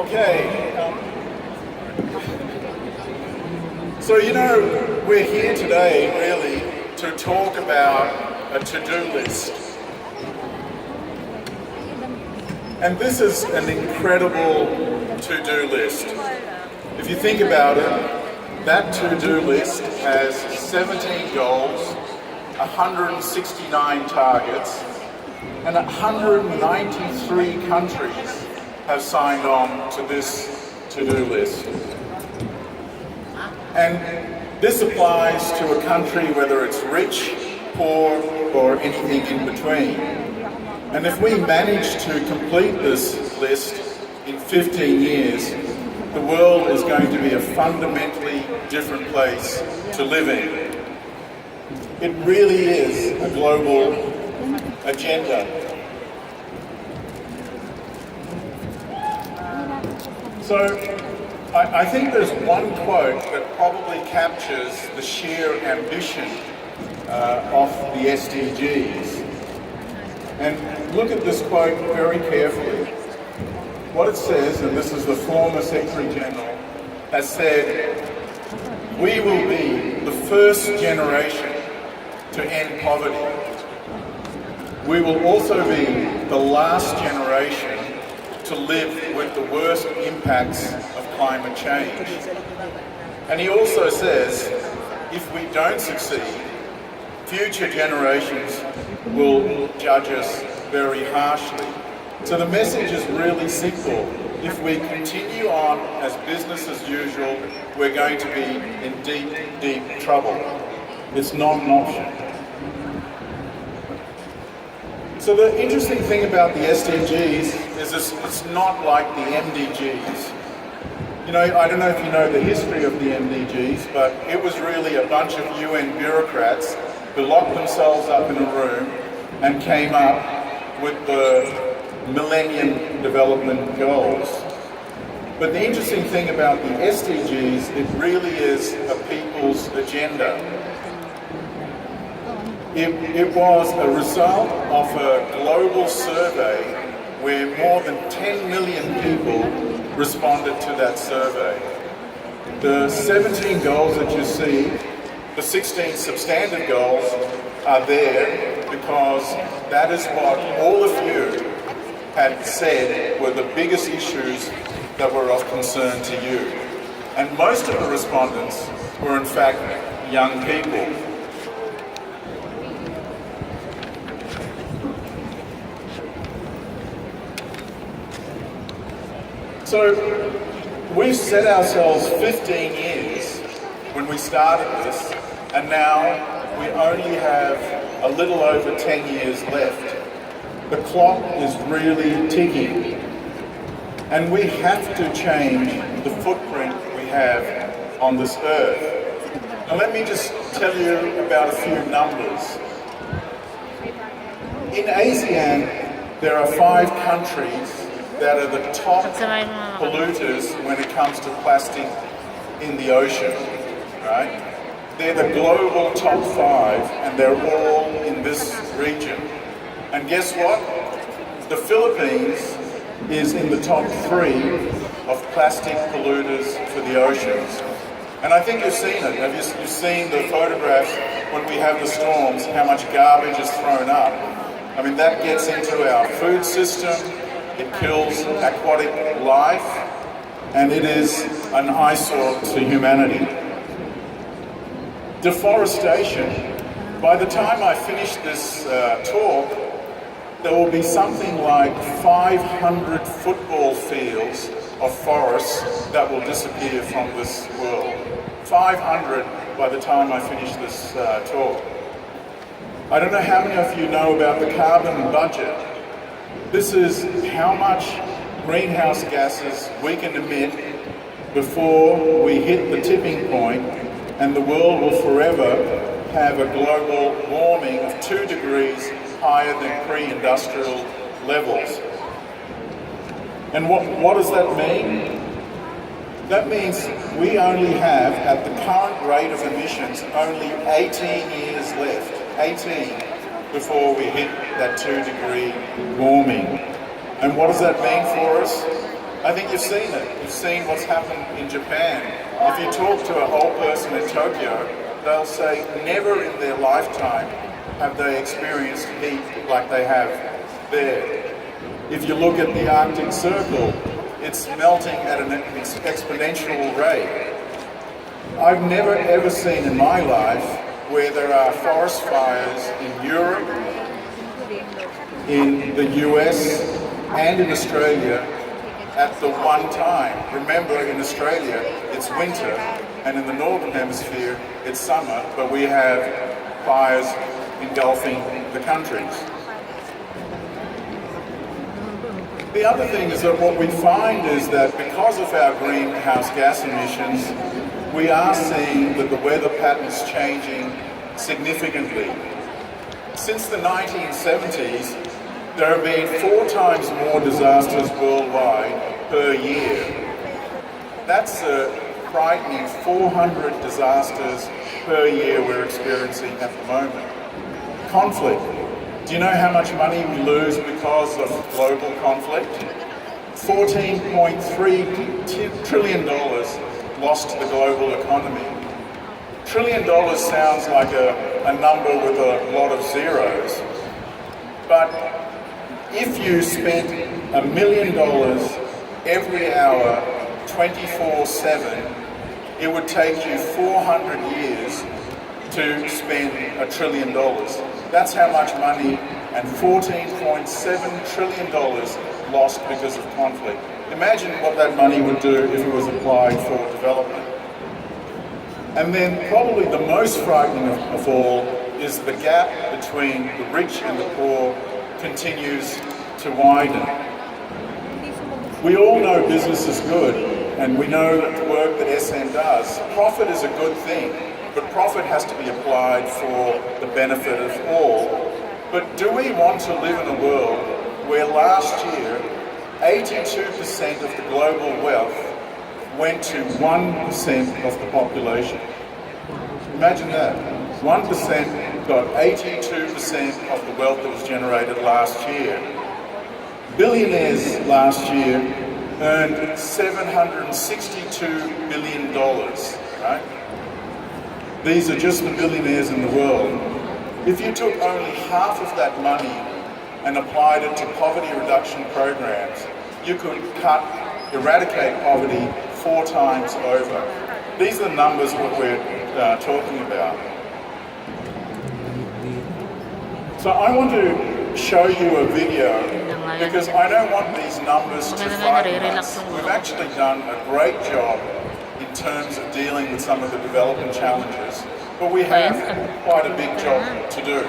Okay. So, we're here today really to talk about a to-do list. And this is an incredible to-do list. If you think about it, that to-do list has 17 goals, 169 targets, and 193 countries have signed on to this to-do list. And this applies to a country whether it's rich, poor, or anything in between. And if we manage to complete this list in 15 years, the world is going to be a fundamentally different place to live in. It really is a global agenda. So I think there's one quote that probably captures the sheer ambition of the SDGs. And look at this quote very carefully. What it says, and this is the former Secretary General, has said, "We will be the first generation to end poverty. We will also be the last generation to live with the worst impacts of climate change." And he also says, if we don't succeed, future generations will judge us very harshly. So the message is really simple. If we continue on as business as usual, we're going to be in deep, deep trouble. It's not an option. So the interesting thing about the SDGs is it's not like the MDGs. I don't know if you know the history of the MDGs, but it was really a bunch of UN bureaucrats who locked themselves up in a room and came up with the Millennium Development Goals. But the interesting thing about the SDGs, it really is a people's agenda. It was a result of a global survey where more than 10 million people responded to that survey. The 17 goals that you see, the 16 substandard goals are there because that is what all of you had said were the biggest issues that were of concern to you. And most of the respondents were in fact young people. So we've set ourselves 15 years when we started this, and now we only have a little over 10 years left. The clock is really ticking, and we have to change the footprint we have on this earth. Now let me just tell you about a few numbers. In ASEAN, there are 5 countries that are the top polluters when it comes to plastic in the ocean, right? They're the global top 5, and they're all in this region. And guess what? The Philippines is in the top 3 of plastic polluters for the oceans. And I think you've seen it. You've seen the photographs when we have the storms, how much garbage is thrown up. I mean, that gets into our food system. It kills aquatic life, and it is an eyesore to humanity. Deforestation. By the time I finish this talk, there will be something like 500 football fields of forests that will disappear from this world. 500 by the time I finish this talk. I don't know how many of you know about the carbon budget. This is how much greenhouse gases we can emit before we hit the tipping point, and the world will forever have a global warming of 2 degrees higher than pre-industrial levels. And what does that mean? That means we only have, at the current rate of emissions, only 18 years left. 18. Before we hit that 2-degree warming. And what does that mean for us? I think you've seen it. You've seen what's happened in Japan. If you talk to a whole person in Tokyo, they'll say never in their lifetime have they experienced heat like they have there. If you look at the Arctic Circle, it's melting at an exponential rate. I've never ever seen in my life where there are forest fires in Europe, in the US, and in Australia at the one time. Remember, in Australia, it's winter, and in the Northern Hemisphere, it's summer, but we have fires engulfing the countries. The other thing is that what we find is that because of our greenhouse gas emissions, we are seeing that the weather pattern's changing significantly. Since the 1970s, there have been 4 times more disasters worldwide per year. That's a frightening 400 disasters per year we're experiencing at the moment. Conflict. Do you know how much money we lose because of global conflict? $14.3 trillion lost to the global economy. $1 trillion sounds like a number with a lot of zeros, but if you spent $1 million every hour, 24/7, it would take you 400 years to spend $1 trillion. That's how much money, and $14.7 trillion lost because of conflict. Imagine what that money would do if it was applied for development. And then probably the most frightening of all is the gap between the rich and the poor continues to widen. We all know business is good, and we know that the work that SM does, profit is a good thing, but profit has to be applied for the benefit of all. But do we want to live in a world where last year 82% of the global wealth went to 1% of the population? Imagine that. 1% got 82% of the wealth that was generated last year. Billionaires last year earned $762 billion, right? These are just the billionaires in the world. If you took only half of that money and applied it to poverty reduction programs, you could eradicate poverty 4 times over. These are the numbers what we're talking about. So I want to show you a video because I don't want these numbers to frighten us. We've actually done a great job in terms of dealing with some of the development challenges, but we have quite a big job to do.